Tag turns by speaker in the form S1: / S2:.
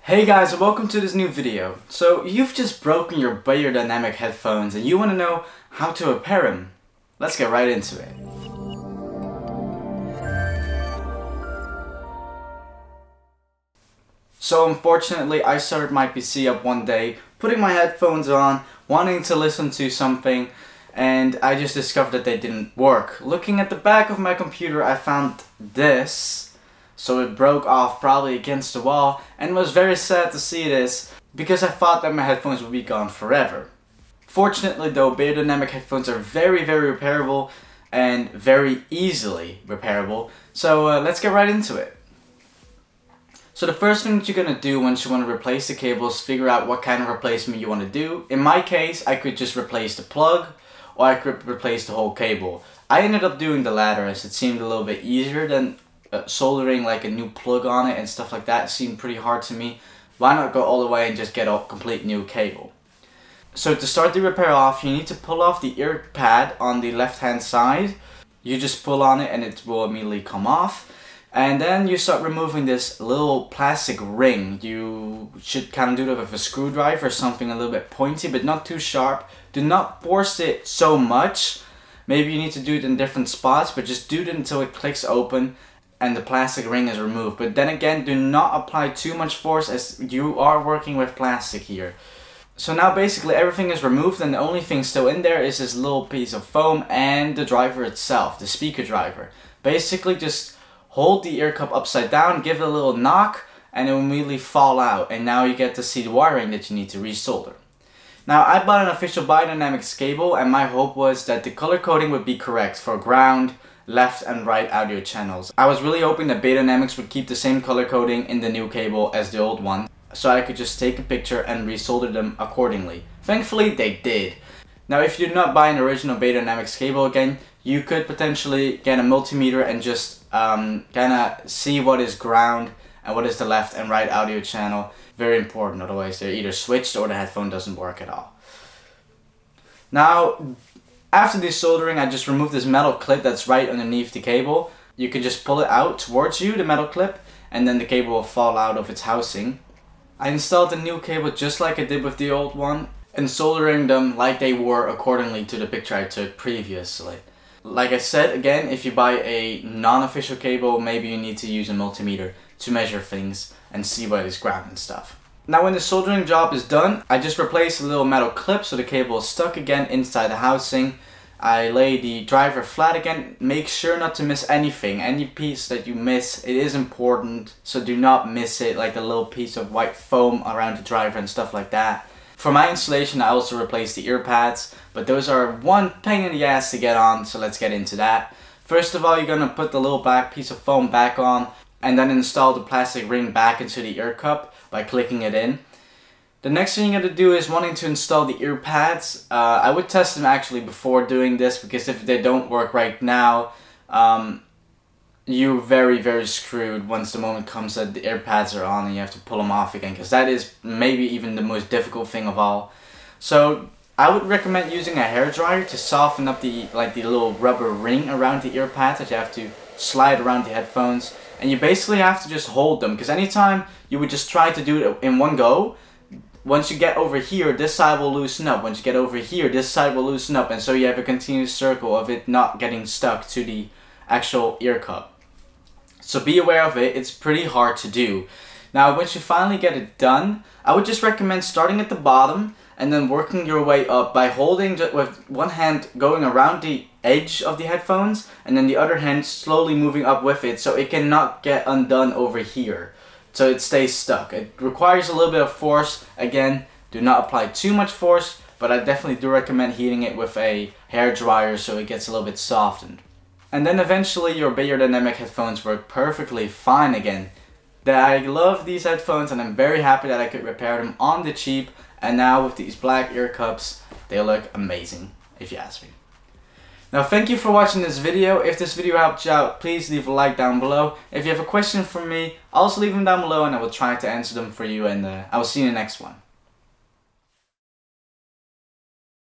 S1: Hey guys, and welcome to this new video. So you've just broken your Beyerdynamic headphones and you want to know how to repair them. Let's get right into it. So unfortunately I started my PC up one day, putting my headphones on, wanting to listen to something, and I just discovered that they didn't work. Looking at the back of my computer I found this. So it broke off probably against the wall, and it was very sad to see this because I thought that my headphones would be gone forever. Fortunately though, Beyerdynamic headphones are very repairable and very easily repairable. So let's get right into it. So the first thing that you're going to do once you want to replace the cable is figure out what kind of replacement you want to do. In my case, I could just replace the plug or I could replace the whole cable. I ended up doing the latter as it seemed a little bit easier than soldering like a new plug on it and stuff like that. It seemed pretty hard to me. Why not go all the way and just get a complete new cable? So to start the repair off, you need to pull off the ear pad on the left hand side. You just pull on it and it will immediately come off. And then you start removing this little plastic ring. You should kind of do that with a screwdriver or something a little bit pointy but not too sharp. Do not force it so much. Maybe you need to do it in different spots, but just do it until it clicks open and the plastic ring is removed. But then again, do not apply too much force as you are working with plastic here. So now basically everything is removed and the only thing still in there is this little piece of foam and the driver itself, the speaker driver. Basically just hold the ear cup upside down, give it a little knock, and it will immediately fall out. And now you get to see the wiring that you need to resolder. Now I bought an official Beyerdynamic cable and my hope was that the color coding would be correct for ground, left and right audio channels. I was really hoping that Beyerdynamics would keep the same color coding in the new cable as the old one, so I could just take a picture and resolder them accordingly. Thankfully they did. Now if you do not buy an original Beyerdynamics cable again, you could potentially get a multimeter and just kinda see what is ground and what is the left and right audio channel. Very important, otherwise they're either switched or the headphone doesn't work at all. Now after desoldering, I just removed this metal clip that's right underneath the cable. You can just pull it out towards you, the metal clip, and then the cable will fall out of its housing. I installed the new cable just like I did with the old one, and soldering them like they were accordingly to the picture I took previously. Like I said, again, if you buy a non-official cable, maybe you need to use a multimeter to measure things and see what is ground and stuff. Now when the soldering job is done, I just replace the little metal clip so the cable is stuck again inside the housing. I lay the driver flat again. Make sure not to miss anything. Any piece that you miss, it is important, so do not miss it, like a little piece of white foam around the driver and stuff like that. For my installation I also replaced the ear pads, but those are one pain in the ass to get on, so let's get into that. First of all, you're gonna put the little black piece of foam back on and then install the plastic ring back into the ear cup by clicking it in. The next thing you're going to do is wanting to install the ear pads. I would test them actually before doing this, because if they don't work right now, you're very screwed once the moment comes that the ear pads are on and you have to pull them off again, because that is maybe even the most difficult thing of all. So I would recommend using a hairdryer to soften up the little rubber ring around the ear pads that you have to slide around the headphones. And you basically have to just hold them, because anytime you would just try to do it in one go, once you get over here, this side will loosen up. Once you get over here, this side will loosen up. And so you have a continuous circle of it not getting stuck to the actual ear cup. So be aware of it. It's pretty hard to do. Now, once you finally get it done, I would just recommend starting at the bottom and then working your way up by holding with one hand going around the edge of the headphones and then the other hand slowly moving up with it so it cannot get undone over here, so it stays stuck. It requires a little bit of force. Again, do not apply too much force, but I definitely do recommend heating it with a hair dryer so it gets a little bit softened. And then eventually your Beyerdynamic headphones work perfectly fine again. I love these headphones and I'm very happy that I could repair them on the cheap. And now with these black ear cups, they look amazing, if you ask me. Now thank you for watching this video. If this video helped you out, please leave a like down below. If you have a question for me, also leave them down below and I will try to answer them for you, and I will see you in the next one.